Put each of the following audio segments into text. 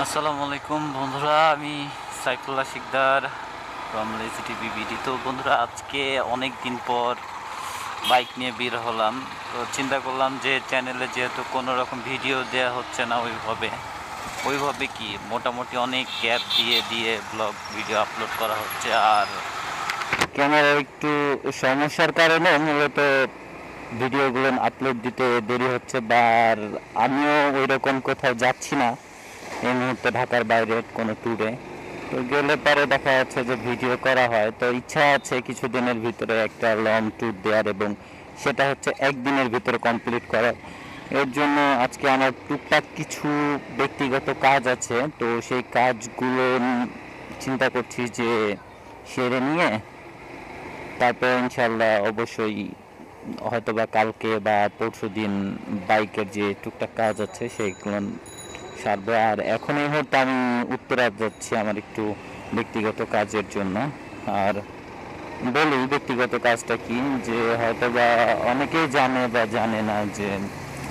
আসসালামু আলাইকুম বন্ধুরা, আমি Saifullah Sikder from lazy BD. তো বন্ধুরা, আজকে অনেক দিন পর বাইক নিয়ে বের হলাম। তো চিন্তা করলাম যে চ্যানেলে যেহেতু কোনো রকম ভিডিও দেওয়া হচ্ছে না ওইভাবে কি মোটামুটি অনেক গ্যাপ দিয়ে দিয়ে ব্লগ ভিডিও আপলোড করা হচ্ছে। আর ক্যামেরার একটু সমস্যার কারণে মূলত ভিডিওগুলো আপলোড দিতে দেরি হচ্ছে, বা আর আমিও ওই রকম কোথাও যাচ্ছি না এই মুহূর্তে, ঢাকার বাইরে কোনো ট্যুরে। তো গেলে পরে দেখা যাচ্ছে যে ভিডিও করা হয়। তো ইচ্ছা আছে কিছুদিনের ভিতরে একটা লং ট্যুর দেওয়ার, এবং সেটা হচ্ছে একদিনের ভিতরে কমপ্লিট করার। এর জন্য আজকে আমার টুকটাক কিছু ব্যক্তিগত কাজ আছে, তো সেই কাজগুলো চিন্তা করছি যে সেরে নিয়ে তারপর ইনশাল্লাহ অবশ্যই হয়তোবা কালকে বা পরশু দিন বাইকের যে টুকটাক কাজ আছে সেইগুলো সারবো। আর এখন এই মুহূর্তে আমি উত্তরা যাচ্ছি আমার একটু ব্যক্তিগত কাজের জন্য। আর বলি ব্যক্তিগত কাজটা কি, যে হয়তোবা অনেকেই জানে বা জানে না যে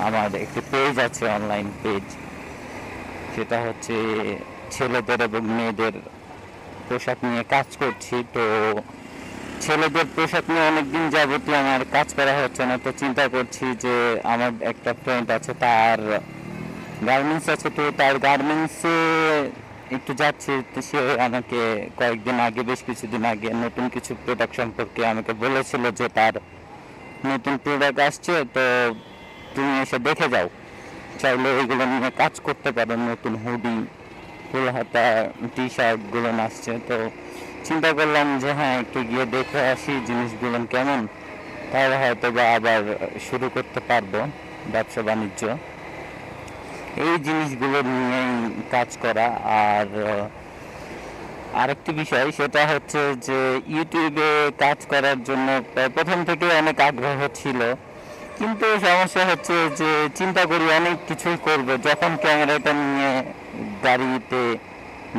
আমার একটি পেজ আছে, অনলাইন পেজ। সেটা হচ্ছে ছেলেদের এবং মেয়েদের পোশাক নিয়ে কাজ করছি। তো ছেলেদের পোশাক নিয়ে অনেকদিন যাবতীয় আমার কাজ করা হচ্ছে না, তো চিন্তা করছি যে আমার একটা ফ্রেন্ড আছে, তার গার্মেন্টস আছে, তো তার গার্মেন্টসে একটু যাচ্ছি। তো সে আমাকে কয়েকদিন আগে, বেশ কিছুদিন আগে, নতুন কিছু প্রোডাক্ট সম্পর্কে আমাকে বলেছিল যে তার নতুন প্রোডাক্ট আসছে, তো তুমি এসে দেখে যাও, চাইলে এইগুলো নিয়ে কাজ করতে পারো। নতুন হুডি, ফুল হাতা টি শার্টগুলো আসছে। তো চিন্তা করলাম যে হ্যাঁ, একটু গিয়ে দেখে আসি জিনিসগুলো কেমন, তাহলে হয়তো বা আবার শুরু করতে পারবো ব্যবসা বাণিজ্য, এই জিনিসগুলো নিয়েই কাজ করা। আর আরেকটি বিষয়, সেটা হচ্ছে যে ইউটিউবে কাজ করার জন্য প্রথম থেকে অনেক আগ্রহ ছিল, কিন্তু সমস্যা হচ্ছে যে চিন্তা করি অনেক কিছুই করব, যখন ক্যামেরাটা নিয়ে গাড়িতে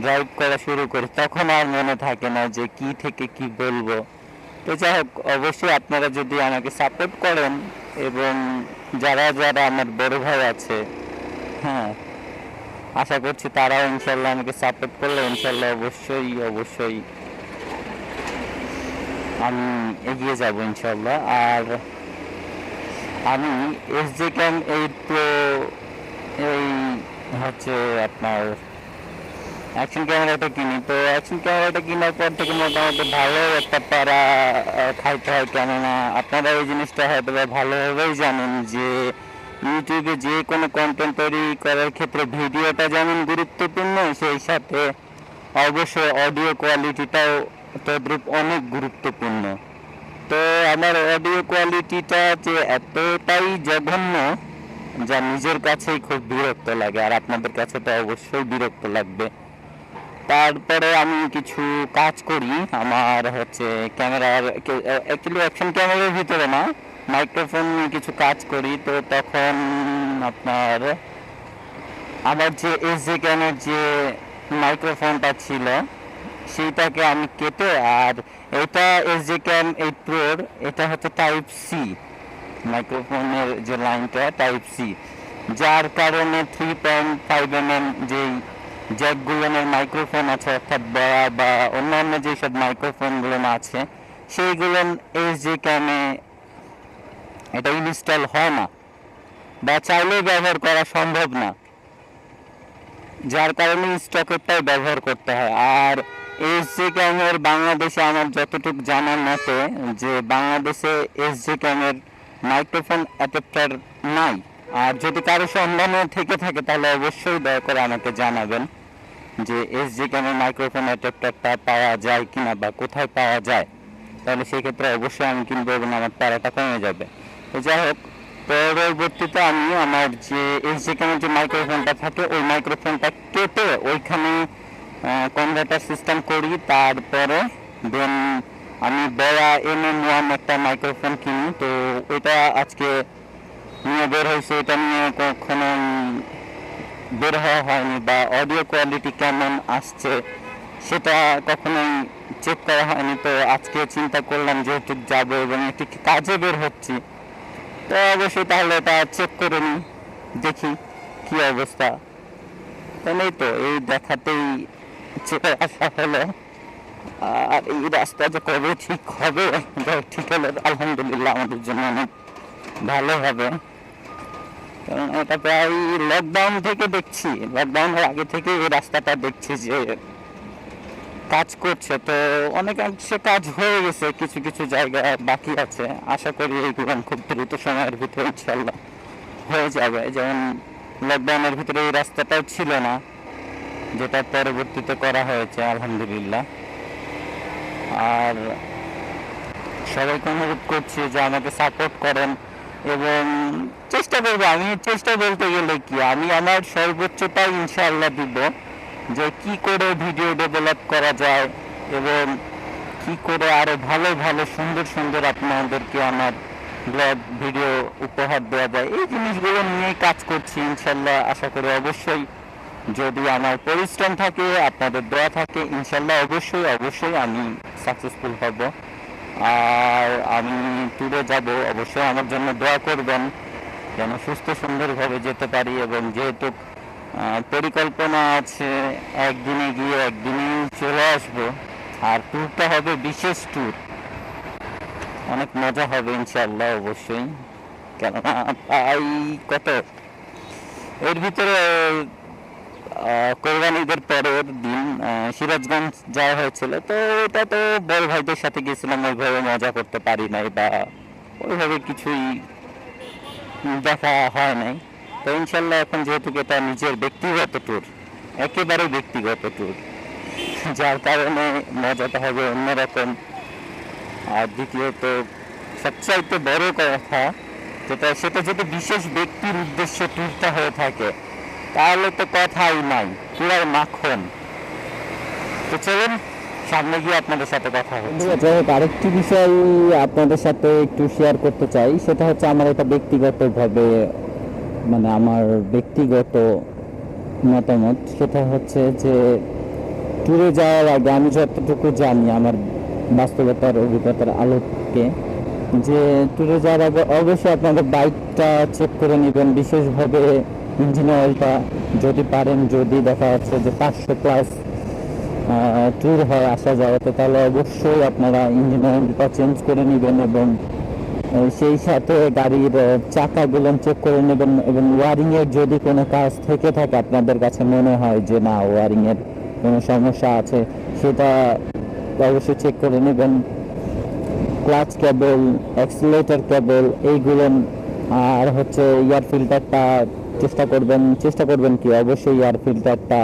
ড্রাইভ করা শুরু করি তখন আর মনে থাকে না যে কি থেকে কি বলবো। তো যাই হোক, অবশ্যই আপনারা যদি আমাকে সাপোর্ট করেন, এবং যারা যারা আমার বড় ভাই আছে, হ্যাঁ, আশা করছি তারাও ইনশাল্লাহ আমাকে সাপোর্ট করলে ইনশাল্লাহ অবশ্যই অবশ্যই আমি এগিয়ে যাব ইনশাল্লাহ। আর আমি SJ8 PRO এই হচ্ছে আপনার অ্যাকশন ক্যামেরাটা কিনি। তো অ্যাকশন ক্যামেরাটা কেনার পর থেকে মোটামুটি ভালো একটা প্যারা খাইতে হয়, কেননা আপনারা এই জিনিসটা হয়তো ভালোভাবেই জানেন যে ইউটিউবে যে কোনো কন্টেন্ট তৈরি করার ক্ষেত্রে ভিডিওটা যেমন গুরুত্বপূর্ণ, সেই সাথে অবশ্যই অডিও কোয়ালিটিটাও তদ্রূপ অনেক গুরুত্বপূর্ণ। তো আমার অডিও কোয়ালিটিটা যে এতটাই জঘন্য, যা নিজের কাছেই খুব বিরক্ত লাগে, আর আপনাদের কাছে তো অবশ্যই বিরক্ত লাগবে। তারপরে আমি কিছু কাজ করি, আমার হচ্ছে ক্যামেরার, অ্যাকচুয়ালি অ্যাকশন ক্যামেরার ভিতরে না, মাইক্রোফোন নিয়ে কিছু কাজ করি। তো তখন আপনার আমার যে SJ যে মাইক্রোফোনটা ছিল সেইটাকে আমি কেটে, আর এটা SJ8 PROর, এটা হচ্ছে টাইপ সি, মাইক্রোফোনের যে লাইনটা টাইপ সি, যার কারণে 3.5 mm যেই জ্যাকগুলোনের মাইক্রোফোন আছে, অর্থাৎ বয়া বা অন্যান্য যেসব মাইক্রোফোনগুলো আছে, সেইগুলো SJ এটা ইনস্টল হয় না, বা চাইলেও ব্যবহার করা সম্ভব না, যার কারণে স্টকেরটাই ব্যবহার করতে হয়। আর SJ বাংলাদেশে আমার যতটুকু জানার মতে, যে বাংলাদেশে SJ মাইক্রোফোন অ্যাডাপ্টার নাই। আর যদি কারো সন্ধান থেকে থাকে তাহলে অবশ্যই দয়া করে আমাকে জানাবেন যে SJ মাইক্রোফোন অ্যাডাপ্টারটা পাওয়া যায় কিনা, বা কোথায় পাওয়া যায়, তাহলে সেই ক্ষেত্রে অবশ্যই আমি কিনবো এবং আমার প্যারাটা কমে যাবে। তো যাই হোক, পরবর্তীতে আমি আমার যে SJ যে মাইক্রোফোনটা থাকে ওই মাইক্রোফোনটা কেটে ওইখানে কনভার্টার সিস্টেম করি। তারপরে দেন আমি BOYA M1 একটা মাইক্রোফোন কিনি। তো ওইটা আজকে নিয়ে বের হয়েছে, এটা নিয়ে কখনো বের হওয়া হয়নি, বা অডিও কোয়ালিটি কেমন আসছে সেটা কখনোই চেক করা হয়নি। তো আজকে চিন্তা করলাম যেহেতু যাবো এবং একটি কাজে বের হচ্ছি, তো অবশ্যই তাহলে এটা চেক করে নিই, দেখি কি অবস্থা। এই তো এই দেখাতেই চলে আসা হলো। আর এই রাস্তা যে কবে ঠিক হবে, ঠিক হলে আলহামদুলিল্লাহ আমাদের জন্য অনেক ভালো হবে। কারণ এটা প্রায় লকডাউন থেকে দেখছি, লকডাউনের আগে থেকে এই রাস্তাটা দেখছি যে কাজ করছে। তো অনেকাংশে কাজ হয়ে গেছে, কিছু কিছু জায়গা বাকি আছে। আশা করি এইগুলো খুব দ্রুত সময়ের ভিতরে ইনশাল্লাহ হয়ে যাবে। যেমন লকডাউনের ভিতরে এই রাস্তাটাও ছিল না, যেটা পরবর্তীতে করা হয়েছে আলহামদুলিল্লাহ। আর সবাইকে অনুরোধ করছি যে আমাকে সাপোর্ট করেন এবং চেষ্টা করবো। আমি চেষ্টা বলতে গেলে কি, আমি আমার সর্বোচ্চটাই ইনশাআল্লাহ দিব যে কি করে ভিডিও ডেভেলপ করা যায় এবং কি করে আরো ভালো ভালো সুন্দর সুন্দর আপনাদেরকে আমার ব্লগ ভিডিও উপহার দেওয়া যায়, এই জিনিসগুলো নিয়েই কাজ করছি ইনশাল্লাহ। আশা করি অবশ্যই যদি আমার পরিশ্রম থাকে, আপনাদের দোয়া থাকে, ইনশাল্লাহ অবশ্যই অবশ্যই আমি সাকসেসফুল হব। আর আমি ট্যুরে যাব, অবশ্যই আমার জন্য দোয়া করবেন যেন সুস্থ সুন্দরভাবে যেতে পারি। এবং যেহেতু পরিকল্পনা আছে একদিনে গিয়ে একদিনেই চলে আসবো, আর ট্যুরটা হবে বিশেষ ট্যুর, অনেক মজা হবে ইনশাল্লাহ অবশ্যই। কেননা তাই কত এর ভিতরে কোরবানি ঈদের পরের দিন সিরাজগঞ্জ যাওয়া হয়েছিল। তো এটা তো বড় ভাইদের সাথে গেছিলাম, ওইভাবে মজা করতে পারি নাই বা ওইভাবে কিছুই দেখা হয় নাই। তো ইনশাল্লাহ এখন যেহেতু এটা নিজের ব্যক্তিগত ট্যুর, একেবারে ব্যক্তিগত ট্যুর, যার কারণে মজাটা হবে অন্যরকম। আর দ্বিতীয়ত সবচাইতে বড় কথা সেটা যদি বিশেষ ব্যক্তির উদ্দেশ্যে ট্যুরটা হয়ে থাকে তাহলে তো কথাই নাই, পুরাই মাখন। তো চলুন সামনে গিয়ে আপনাদের সাথে কথা হচ্ছে। যাই হোক, আরেকটি বিষয় আপনাদের সাথে একটু শেয়ার করতে চাই, সেটা হচ্ছে আমার এটা ব্যক্তিগতভাবে, মানে আমার ব্যক্তিগত মতামত। সেটা হচ্ছে যে ট্যুরে যাওয়ার আগে আমি যতটুকু জানি আমার বাস্তবতার অভিজ্ঞতার আলোকে, যে ট্যুরে যাওয়ার আগে অবশ্যই আপনাদের বাইকটা চেক করে নেবেন, বিশেষভাবে ইঞ্জিন অয়েলটা যদি পারেন। যদি দেখা যাচ্ছে যে 500+ ট্যুর হয় আসা যাওয়াতে, তাহলে অবশ্যই আপনারা ইঞ্জিন অয়েলটা চেঞ্জ করে নেবেন এবং সেই সাথে গাড়ির চাকাগুলো চেক করে নেবেন। এবং ওয়ারিংয়ের যদি কোনো কাজ থেকে থাকে আপনাদের কাছে মনে হয় যে না ওয়ারিংয়ের কোনো সমস্যা আছে, সেটা অবশ্যই চেক করে নেবেন। ক্লাচ কেবল, অ্যাক্সিলারেটর কেবল এইগুলো, আর হচ্ছে এয়ার ফিল্টারটা চেষ্টা করবেন কি অবশ্যই এয়ার ফিল্টারটা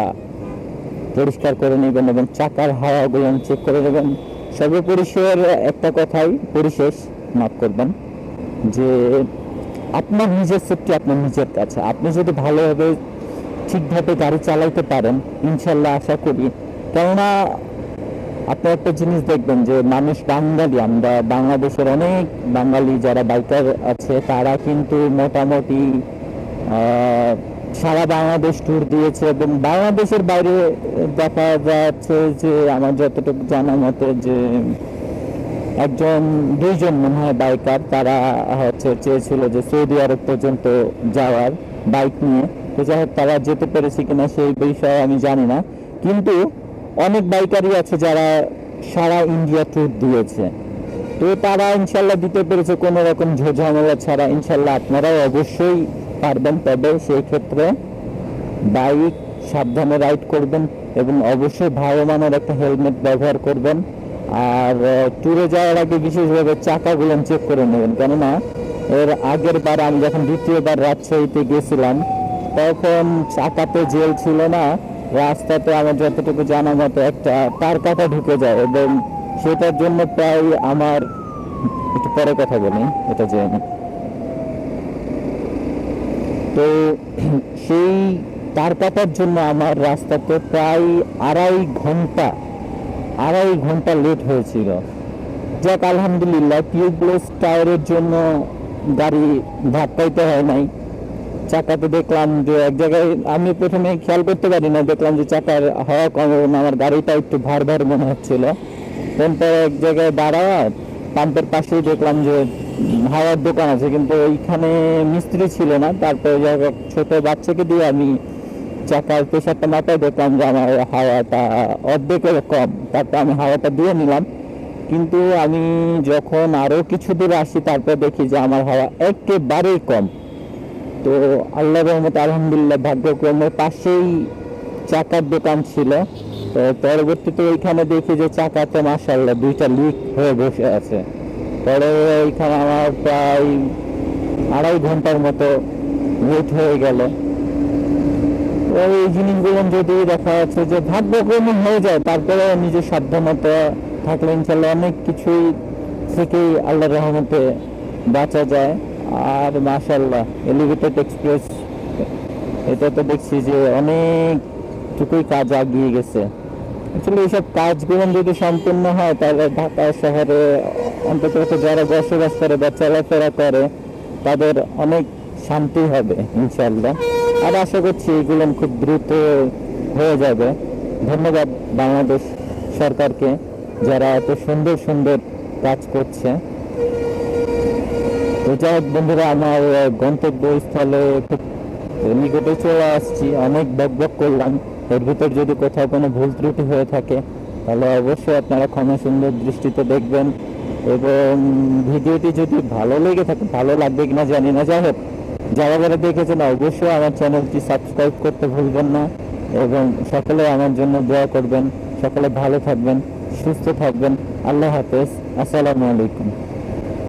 পরিষ্কার করে নেবেন এবং চাকার হাওয়াগুলো চেক করে নেবেন। সর্বপরিশের একটা কথাই পরিশেষ মাফ করবেন, যে আপনার নিজের সেফটি আপনার নিজের কাছে। আপনি যদি ভালোভাবে ঠিকভাবে গাড়ি চালাইতে পারেন ইনশাল্লাহ আশা করি। কেননা আপনি একটা জিনিস দেখবেন যে মানুষ বাঙালি, আমরা বাংলাদেশের অনেক বাঙালি যারা বাইকার আছে তারা কিন্তু মোটামুটি সারা বাংলাদেশ ট্যুর দিয়েছে এবং বাংলাদেশের বাইরে দেখা যাচ্ছে যে আমার যতটুকু জানা মতে যে দুইজন মনে হয় বাইকার, তারা হচ্ছে চেয়েছিল যে সৌদি আরব পর্যন্ত যাওয়ার বাইক নিয়ে। তো যাই হোক, তারা যেতে পেরেছে কিনা সেই বিষয়ে আমি জানি না, কিন্তু অনেক বাইকারই আছে যারা সারা ইন্ডিয়া ট্যুর দিয়েছে। তো তারা ইনশাল্লাহ দিতে পেরেছে কোনো রকম ঝামেলা ছাড়া। ইনশাল্লাহ আপনারাও অবশ্যই পারবেন, তবে সেই ক্ষেত্রে বাইক সাবধানে রাইড করবেন এবং অবশ্যই ভালো মানের একটা হেলমেট ব্যবহার করবেন। আর ট্যুরে যাওয়ার আগে বিশেষভাবে চাকাগুলো চেক করে নেবেন, কেননা এর আগের বার আমি যখন দ্বিতীয়বার রাজশাহীতে গেছিলাম তখন চাকাতে জেল ছিল না, রাস্তাতে আমার যতটুকু জানা মতো একটা তার কাটা ঢুকে যায় এবং সেটার জন্য প্রায় আমার, একটু পরে কথা বলি এটা যে, তো সেই তার কাটার জন্য আমার রাস্তাতে প্রায় আড়াই ঘন্টা লেট হয়েছিল। যাক আলহামদুলিল্লাহ টিউবলেস টায়ারের জন্য গাড়ি ধাক্কাইতে হয় নাই। চাকাতে দেখলাম যে এক জায়গায়, আমি প্রথমে খেয়াল করতে পারি না, দেখলাম যে চাকার হাওয়া কম এবং আমার গাড়িটা একটু ভার মনে হচ্ছিল। তারপর এক জায়গায় দাঁড়ায় পাম্পের পাশেই দেখলাম যে হাওয়ার দোকান আছে, কিন্তু ওইখানে মিস্ত্রি ছিল না। তারপর ছোট বাচ্চাকে দিয়ে আমি চাকার প্রেশারটা মাথায় দেখলাম যে আমার হাওয়াটা অর্ধেকের কম, তারপর আমি হাওয়াটা দিয়ে নিলাম। কিন্তু আমি যখন আরও কিছু দূরে আসি তারপর দেখি যে আমার হাওয়া একেবারেই কম। তো আল্লাহর রহমতে আলহামদুলিল্লাহ ভাগ্যক্রমে পাশেই চাকার দোকান ছিল। তো পরবর্তীতে ওইখানে দেখি যে চাকাতে মাশাআল্লাহ 2টা লিক হয়ে বসে আছে। পরে এইখানে আমার প্রায় 2.5 ঘন্টার মতো ওয়েট হয়ে গেল। ওই জিনিসগুলো যদি দেখা যাচ্ছে যে ভাগ্যক্রমে হয়ে যায়, তারপরে নিজের সাধ্যমতো থাকলে ইনশাল্লাহ অনেক কিছুই থেকেই আল্লাহর রহমতে বাঁচা যায়। আর মাশাআল্লাহ এলিভেটেড এক্সপ্রেস, এটা তো দেখছি যে অনেকটুকুই কাজ এগিয়ে গেছে। আসলে এইসব কাজগুলো যদি সম্পূর্ণ হয় তাহলে ঢাকা শহরে অন্তত যারা বসবাস করে বা চলাফেরা করে তাদের অনেক শান্তি হবে ইনশাল্লাহ। আর আশা করছি এগুলো খুব দ্রুত হয়ে যাবে। ধন্যবাদ বাংলাদেশ সরকারকে, যারা এত সুন্দর সুন্দর কাজ করছে। তো যাই হোক বন্ধুরা, আমার গন্তব্যস্থলে খুব নিকটে চলে আসছি। অনেক বকবক করলাম, এর ভিতর যদি কোথাও কোনো ভুল ত্রুটি হয়ে থাকে তাহলে অবশ্যই আপনারা ক্ষমা সুন্দর দৃষ্টিতে দেখবেন। এবং ভিডিওটি যদি ভালো লেগে থাকে, ভালো লাগবে কিনা জানি না, যাই হোক যারা যারা দেখেছেন অবশ্যই আমার চ্যানেলটি সাবস্ক্রাইব করতে ভুলবেন না। এবং সকলে আমার জন্য দোয়া করবেন। সকলে ভালো থাকবেন, সুস্থ থাকবেন। আল্লাহ হাফেজ, আসসালামু আলাইকুম।